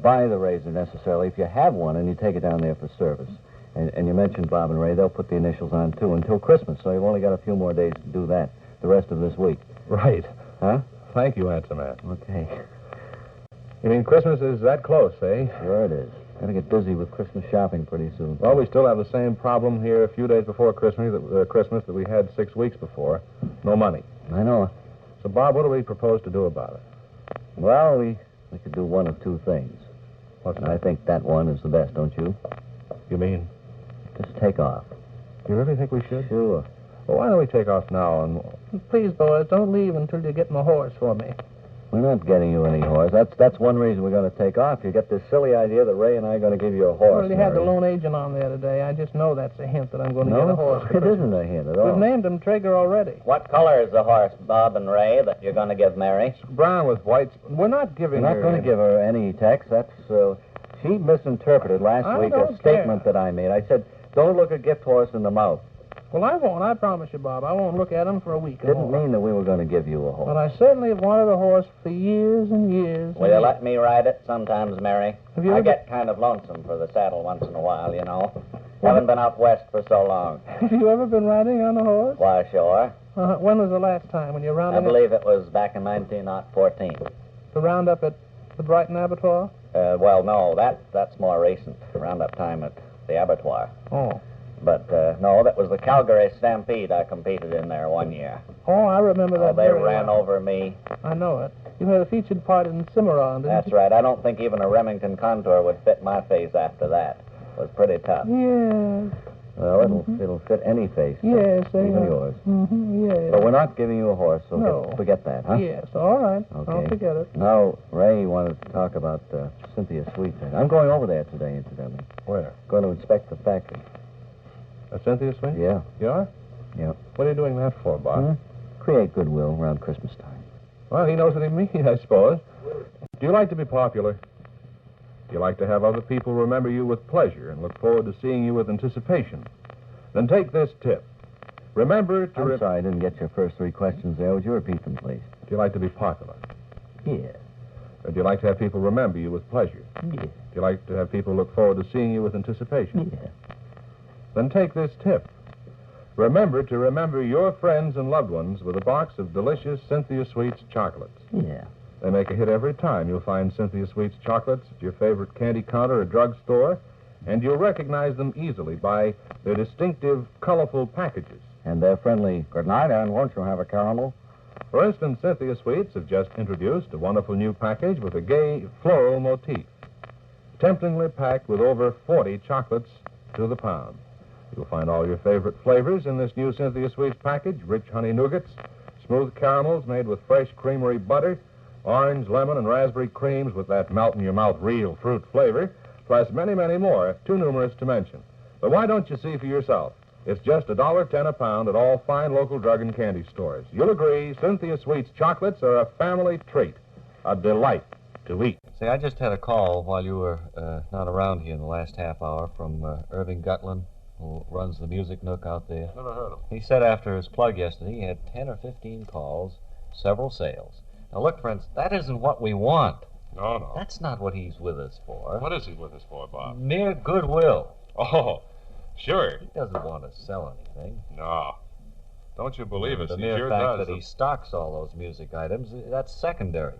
buy the razor necessarily. If you have one and you take it down there for service, and you mentioned Bob and Ray, they'll put the initials on, too, until Christmas. So you've only got a few more days to do that, the rest of this week. Right. Huh? Thank you, Handsome Man. Okay. You mean Christmas is that close, eh? Sure it is. Got to get busy with Christmas shopping pretty soon. Well, we still have the same problem here a few days before Christmas that we had 6 weeks before. No money. I know. So, Bob, what do we propose to do about it? Well, we could do one of two things. What's And that? I think that one is the best, don't you? You mean? Just take off. You really think we should? Sure. Well, why don't we take off now and... Please, boys, don't leave until you get my horse for me. We're not getting you any horse. That's one reason we're going to take off. You get this silly idea that Ray and I are going to give you a horse. Well, you had the Mary. loan agent on there today. I just know that's a hint that I'm going to No, get a horse. it isn't a hint at all. We've named him Traeger already. What color is the horse, Bob and Ray, that you're going to give Mary? Brown with white... We're not giving We're not her... going to give her any text. She misinterpreted last I week don't a statement that I made. I said, don't look a gift horse in the mouth. Well, I won't. I promise you, Bob. I won't look at him for a week. Didn't mean that we were going to give you a horse. But I certainly have wanted a horse for years and years. Will you let me ride it sometimes, Mary? Have you I ever- get kind of lonesome for the saddle once in a while, you know. Haven't been out west for so long. Have you ever been riding on a horse? Why, sure. When was the last time when you I rounded believe it was back in 1914. the roundup at the Brighton Abattoir? Well, no, that's more recent, around that time at the abattoir. Oh. But, no, that was the Calgary Stampede I competed in there one year. Oh, I remember that They very ran well. over me. I know it. You had a featured part in Cimarron, didn't That's you? right. I don't think even a Remington Contour would fit my face after that. It was pretty tough. Yes. Well, it'll fit any face. Yes, they Even are. yours. Mm-hmm, yes. But we're not giving you a horse, so No. forget that, huh? Yes, all right. Okay. I'll forget it. Now, Ray wanted to talk about Cynthia Sweet. I'm going over there today, incidentally. Where? Going to inspect the factory. Cynthia Sweet? Yeah. You are? Yeah. What are you doing that for, Bob? Create goodwill around Christmas time. Well, he knows what he means, I suppose. Do you like to be popular? Do you like to have other people remember you with pleasure and look forward to seeing you with anticipation? Then take this tip. Remember to... I'm sorry, I didn't get your first three questions there. Would you repeat them, please? Do you like to be popular? Yeah. Or do you like to have people remember you with pleasure? Yeah. Do you like to have people look forward to seeing you with anticipation? Yeah. Then take this tip. Remember to remember your friends and loved ones with a box of delicious Cynthia Sweets chocolates. Yeah. They make a hit every time. You'll find Cynthia Sweets chocolates at your favorite candy counter or drugstore, and you'll recognize them easily by their distinctive, colorful packages. And they're friendly. Good night, and won't you have a caramel? For instance, Cynthia Sweets have just introduced a wonderful new package with a gay floral motif, temptingly packed with over 40 chocolates to the pound. You'll find all your favorite flavors in this new Cynthia Sweets package: rich honey nougats, smooth caramels made with fresh creamery butter, orange, lemon, and raspberry creams with that melt-in-your-mouth real fruit flavor, plus many, many more, too numerous to mention. But why don't you see for yourself? It's just $1.10 a pound at all fine local drug and candy stores. You'll agree Cynthia Sweets chocolates are a family treat, a delight to eat. See, I just had a call while you were not around here in the last half hour from Irving Gutlin, who runs the Music Nook out there. Never heard of him. He said after his plug yesterday he had 10 or 15 calls, several sales. Now, look, friends, that isn't what we want. No. That's not what he's with us for. What is he with us for, Bob? Mere goodwill. Oh, sure. He doesn't want to sell anything. No. Don't you believe us? The He mere sure fact does. that he stocks all those music items, that's secondary.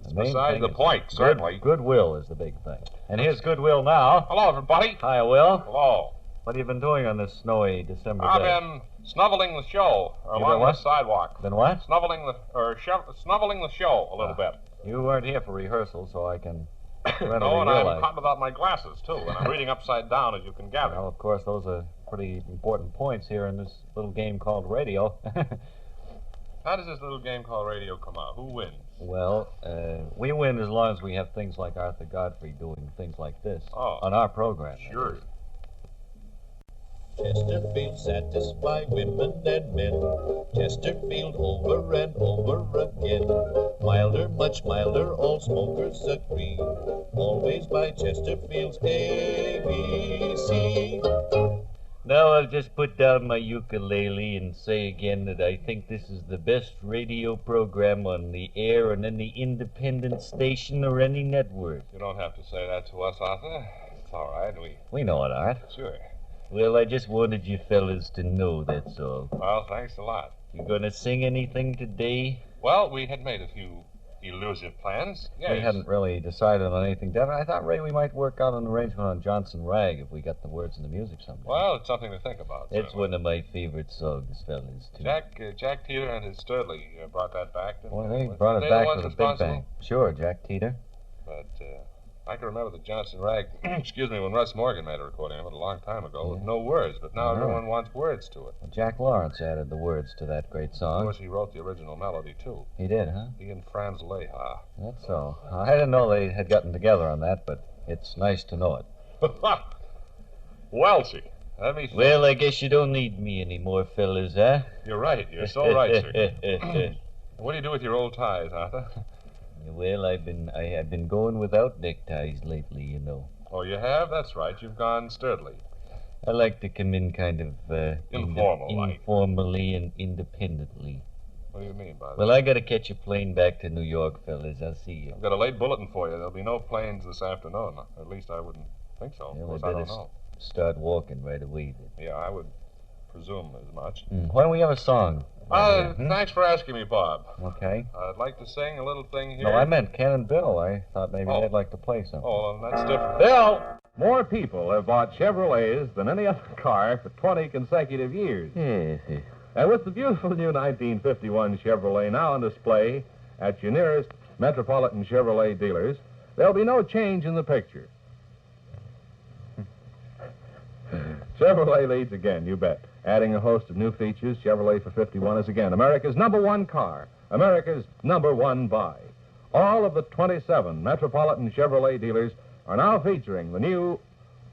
It's main beside thing the is point, certainly. Goodwill is the big thing. And here's goodwill now. Hello, everybody. Hi, Will. Hello. What have you been doing on this snowy December I've day? been snubbling the show been along what? the sidewalk. Been what? Snubbling the show a little bit. You weren't here for rehearsal, so I can readily No, and I'm realize. hot without my glasses, too, and I'm reading upside down, as you can gather. Well, of course, those are pretty important points here in this little game called radio. How does this little game called radio come out? Who wins? Well, we win as long as we have things like Arthur Godfrey doing things like this on our program. Sure. Chesterfield satisfy women and men. Chesterfield over and over again. Milder, much milder, all smokers agree. Always by Chesterfield's ABC. Now I'll just put down my ukulele and say again that I think this is the best radio program on the air on any independent station or any network. You don't have to say that to us, Arthur. It's all right. We know it, Art. Sure. Well, I just wanted you fellas to know, that's all. Well, thanks a lot. You gonna sing anything today? Well, we had made a few elusive plans. Yes. We hadn't really decided on anything definite. I thought, Ray, we might work out an arrangement on Johnson Rag if we got the words and the music someday. Well, it's something to think about. It's certainly. one of my favorite songs, fellas, too. Jack Teeter and his Sturley brought that back. Well, they brought it the back ones for the Big responsible? Bang. Sure, Jack Teeter. But I can remember the Johnson Rag, excuse me, when Russ Morgan made a recording of it a long time ago with no words, but now everyone wants words to it. Well, Jack Lawrence added the words to that great Of song. course, he wrote the original melody, too. He did, huh? He and Franz Leha. That's so. I didn't know they had gotten together on that, but it's nice to know it. Welchie, let me think. Well, I guess you don't need me anymore, fellas, huh? You're right. You're so right, sir. What do you do with your old ties, Arthur? Well, I have been going without neckties lately, you know. Oh, you have? That's right. You've gone sturdily. I like to come in kind of Informal-like. informally and independently. What do you mean by that? Well, I got to catch a plane back to New York, fellas. I'll see you. I've got a late bulletin for you. There'll be no planes this afternoon. At least I wouldn't think so. Well, Of course, I I better don't know. start walking right away then. Yeah, I would presume as much. Why don't we have a song? Thanks for asking me, Bob. Okay. I'd like to sing a little thing here. No, I meant Ken and Bill. I thought maybe they'd like to play something. Oh, well, that's different. Bill! More people have bought Chevrolets than any other car for 20 consecutive years. Yes. And with the beautiful new 1951 Chevrolet now on display at your nearest Metropolitan Chevrolet dealers, there'll be no change in the picture. Chevrolet leads again, you bet. Adding a host of new features, Chevrolet for 51 is again America's #1 car, America's #1 buy. All of the 27 Metropolitan Chevrolet dealers are now featuring the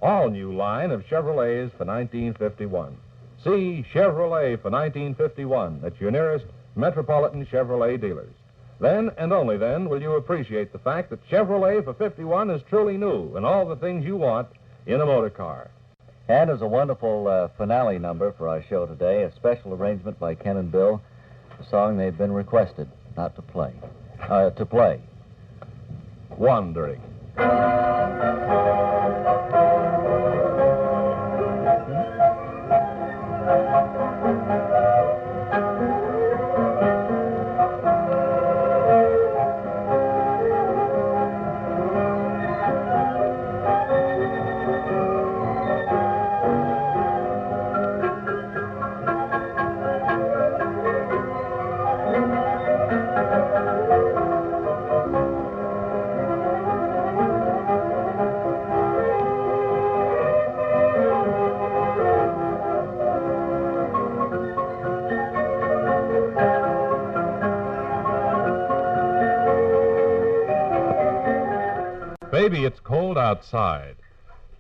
all-new line of Chevrolets for 1951. See Chevrolet for 1951 at your nearest Metropolitan Chevrolet dealers. Then, and only then, will you appreciate the fact that Chevrolet for 51 is truly new and all the things you want in a motor car. And as a wonderful finale number for our show today, a special arrangement by Ken and Bill, a song they've been requested not to play. To play. Wandering. Baby, it's cold outside,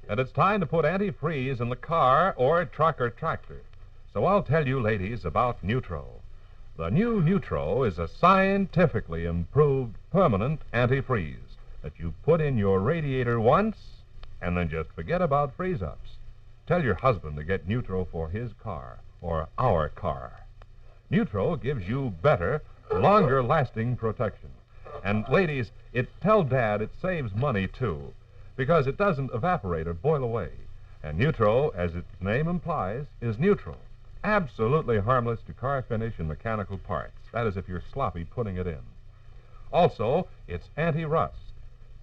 and it's time to put antifreeze in the car or truck or tractor. So I'll tell you, ladies, about Neutro. The new Neutro is a scientifically improved permanent antifreeze that you put in your radiator once and then just forget about freeze-ups. Tell your husband to get Neutro for his car or our car. Neutro gives you better, longer-lasting protection. And, ladies, tell Dad it saves money, too, because it doesn't evaporate or boil away. And Neutro, as its name implies, is neutral. Absolutely harmless to car finish and mechanical parts. That is, if you're sloppy putting it in. Also, it's anti-rust.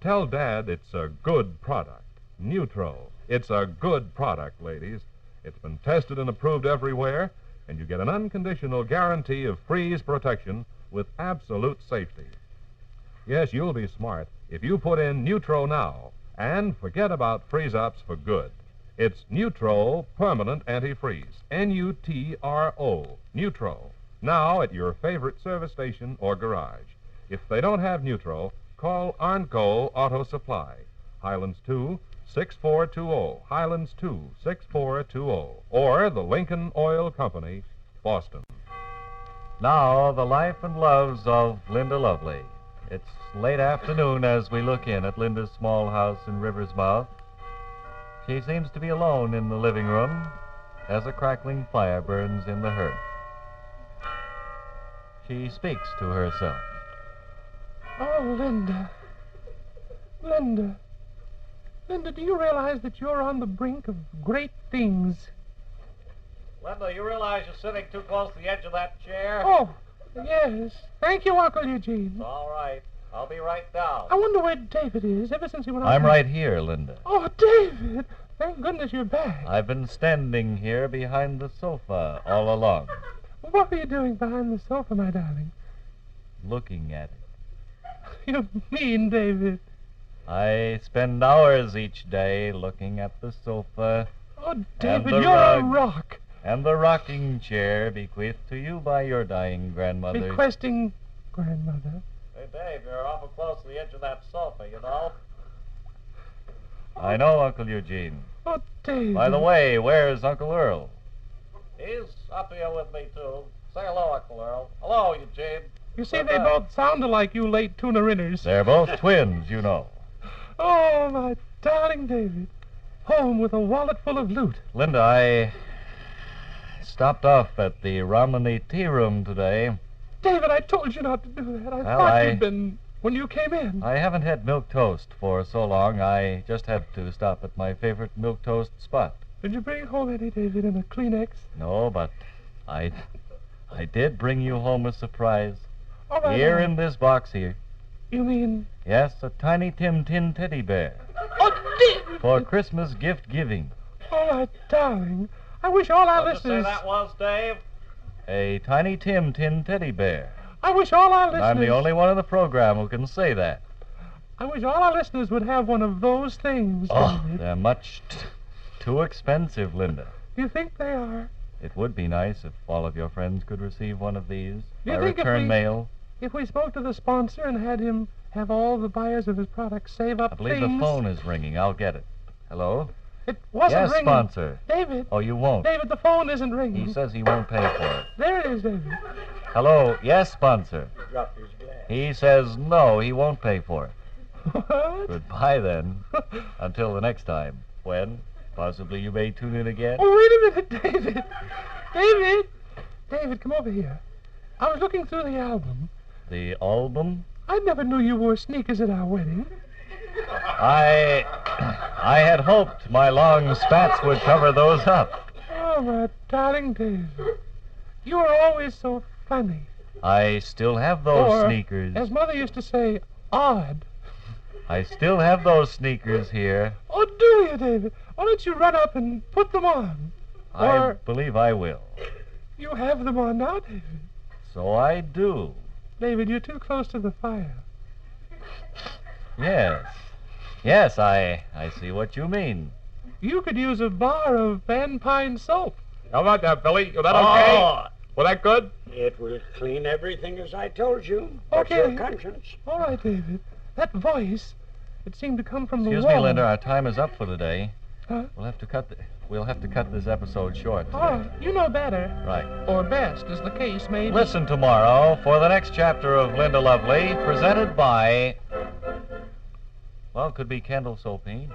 Tell Dad it's a good product. Neutro. It's a good product, ladies. It's been tested and approved everywhere, and you get an unconditional guarantee of freeze protection with absolute safety. Yes, you'll be smart if you put in Neutro now and forget about freeze-ups for good. It's Neutro Permanent Antifreeze. N-U-T-R-O. Neutro. Now at your favorite service station or garage. If they don't have Neutro, call Arnco Auto Supply. Highlands 2, 6420. Highlands 2, 6420. Or the Lincoln Oil Company, Boston. Now, the life and loves of Linda Lovely. It's late afternoon as we look in at Linda's small house in River's Mouth. She seems to be alone in the living room as a crackling fire burns in the hearth. She speaks to herself. Oh, Linda. Linda. Linda, do you realize that you're on the brink of great things? Linda, you realize you're sitting too close to the edge of that chair? Oh, yes. Thank you, Uncle Eugene. It's all right. I'll be right down. I wonder where David is ever since he went out. I'm right here, Linda. Oh, David. Thank goodness you're back. I've been standing here behind the sofa all along. What were you doing behind the sofa, my darling? Looking at it. You mean, David? I spend hours each day looking at the sofa. Oh, David, the you're rug. a rock. And the rocking chair bequeathed to you by your dying grandmother. Requesting grandmother. Hey, Dave, you're awful close to the edge of that sofa, you know. I know, Uncle Eugene. Oh, David. By the way, where's Uncle Earl? He's up here with me, too. Say hello, Uncle Earl. Hello, Eugene. You see, they both sound alike, you late tuna rinners. They're both twins, you know. Oh, my darling David. Home with a wallet full of loot. Linda, I stopped off at the Romney Tea Room today. David, I told you not to do that. I thought you'd been when you came in. I haven't had milk toast for so long. I just had to stop at my favorite milk toast spot. Did you bring home any, David, in a Kleenex? No, but I did bring you home a surprise. All right. Here in this box here. You mean? Yes, a tiny Tim Tin teddy bear. Oh, For Christmas gift giving. All right, darling. I wish all our listeners... Say that was, Dave? A tiny Tim Tin teddy bear. I wish all our listeners... I'm the only one in the program who can say that. I wish all our listeners would have one of those things. Oh, David. they're much too expensive, Linda. Do you think they are? It would be nice if all of your friends could receive one of these Do you by think return mail. If we spoke to the sponsor and had him have all the buyers of his products save up I believe things... the phone is ringing. I'll get it. Hello? It wasn't yes, ringing. sponsor. David. Oh, you won't. David, the phone isn't ringing. He says he won't pay for it. There it is, David. Hello? Yes, sponsor. He dropped his glass. He says no, he won't pay for it. What? Goodbye, then. Until the next time, when possibly you may tune in again. Oh, wait a minute, David. David! David, come over here. I was looking through the album. The album? I never knew you wore sneakers at our wedding. I had hoped my long spats would cover those up. Oh, my darling David. You were always so funny. I still have those Or, sneakers. as Mother used to say, odd. I still have those sneakers here. Oh, do you, David? Why don't you run up and put them on? I believe I will. You have them on now, David. So I do. David, you're too close to the fire. Yes. Yes, I see what you mean. You could use a bar of Van Pine soap. How about that, Billy? Is that okay? Was that good? It will clean everything as I told you. What's Okay. your conscience? All right, David. That voice, it seemed to come from the wall. Excuse me, Linda. Our time is up for today. Huh? We'll have to cut this episode short today. All right, you know better. Right. Or best, as the case may be. Listen tomorrow for the next chapter of Linda Lovely, presented by... Well, it could be Kendall Sopine.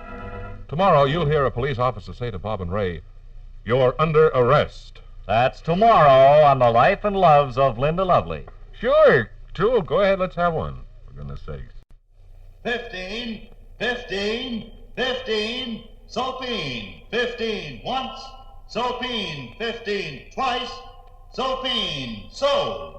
Tomorrow, you'll hear a police officer say to Bob and Ray, "You're under arrest." That's tomorrow on The Life and Loves of Linda Lovely. Sure, true. Go ahead, let's have one, for goodness sakes. 15, 15, 15, Sopine. 15 once, Sopine. 15 twice, Sopine. Sold.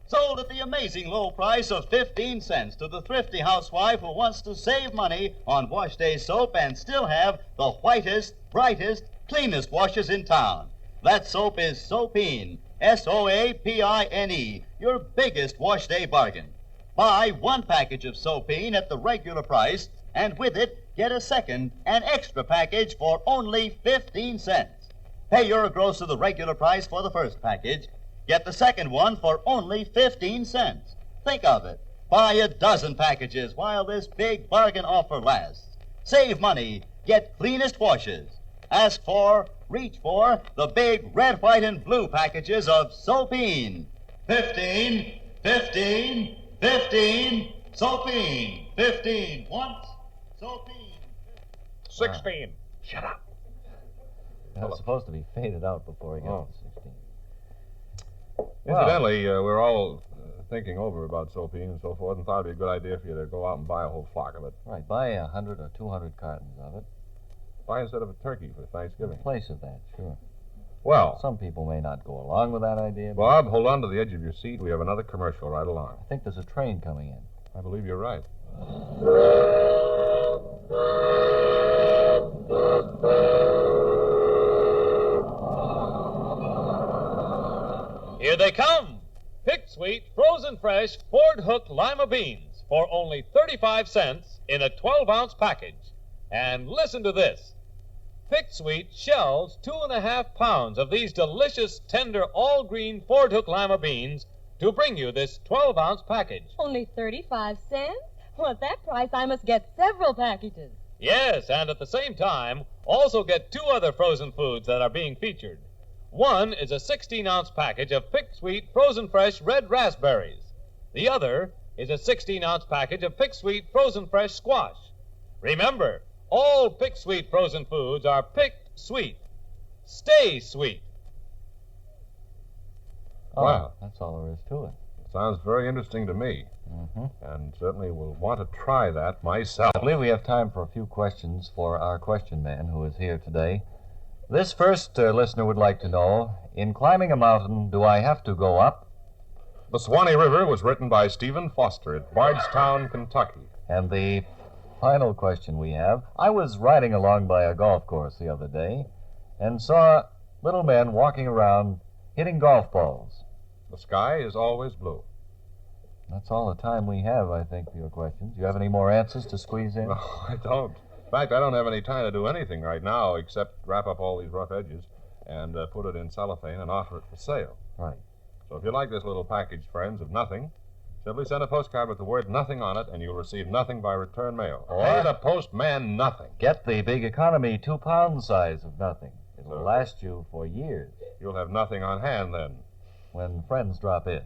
Sold at the amazing low price of 15 cents to the thrifty housewife who wants to save money on wash day soap and still have the whitest, brightest, cleanest washes in town. That soap is Sopine, Soapine, your biggest wash day bargain. Buy one package of Sopine at the regular price, and with it, get a second, an extra package for only 15 cents. Pay your grocer the regular price for the first package. Get the second one for only 15 cents. Think of it. Buy a dozen packages while this big bargain offer lasts. Save money. Get cleanest washes. Ask for, reach for, the big red, white, and blue packages of Sopine. 15, 15, 15, Sopine. 15 once, Sopine. 16. Shut up. That was supposed to be faded out before we get to 16. Incidentally, we're all thinking over about Sopine and so forth and thought it'd be a good idea for you to go out and buy a whole flock of it. Right, buy 100 or 200 cartons of it. Buy instead of a turkey for Thanksgiving. In place of that, sure. Well, Some people may not go along with that idea. But Bob, hold on to the edge of your seat. We have another commercial right along. I think there's a train coming in. I believe you're right. Here they come. Pick Sweet Frozen Fresh Ford Hook Lima Beans for only 35 cents in a 12-ounce package. And listen to this. Pick Sweet shells 2.5 pounds of these delicious, tender, all-green Ford Hook Lima beans to bring you this 12-ounce package. Only 35 cents? Well, at that price, I must get several packages. Yes, and at the same time, also get 2 other frozen foods that are being featured. One is a 16-ounce package of Pick Sweet Frozen Fresh Red Raspberries. The other is a 16-ounce package of Pick Sweet Frozen Fresh Squash. Remember, all Pick Sweet frozen foods are picked sweet. Stay sweet. Oh, Wow. That's all there is to it. Sounds very interesting to me. Mm-hmm. And certainly will want to try that myself. I believe we have time for a few questions for our question man who is here today. This first listener would like to know, in climbing a mountain, do I have to go up? The Swanee River was written by Stephen Foster at Bardstown, Kentucky. And the final question we have, I was riding along by a golf course the other day and saw little men walking around hitting golf balls. The sky is always blue. That's all the time we have, I think, for your questions. Do you have any more answers to squeeze in? No, I don't. In fact, I don't have any time to do anything right now except wrap up all these rough edges and put it in cellophane and offer it for sale. Right. So if you like this little package, friends, of nothing, simply send a postcard with the word nothing on it, and you'll receive nothing by return mail. Or Pay the postman nothing. Get the big economy 2-pound size of nothing. It'll last you for years. You'll have nothing on hand then. When friends drop in.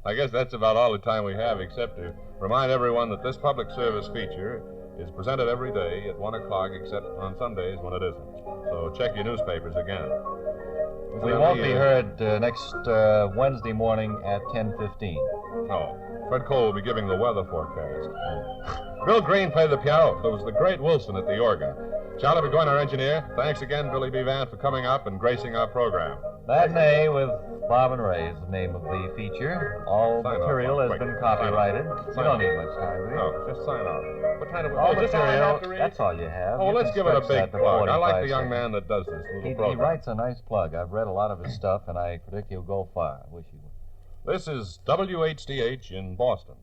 I guess that's about all the time we have, except to remind everyone that this public service feature is presented every day at 1 o'clock, except on Sundays when it isn't. So check your newspapers again. We won't be heard next Wednesday morning at 10:15. No. Fred Cole will be giving the weather forecast. Bill Green played the piano. There was the great Wilson at the organ. Charlie Burgoyne, our engineer. Thanks again, Billy B. Vance, for coming up and gracing our program. Matinee with Bob and Ray is the name of the feature. All material has been copyrighted. You don't need much time, do you? No, just sign off. What kind of... All just all I have to material, read? that's all you have. Oh, You let's can give it a stretch big that to plug. I like 45 the young seconds. man that does this little He program. writes a nice plug. I've read a lot of his stuff, and I predict he'll go far. I wish he would. This is WHDH in Boston.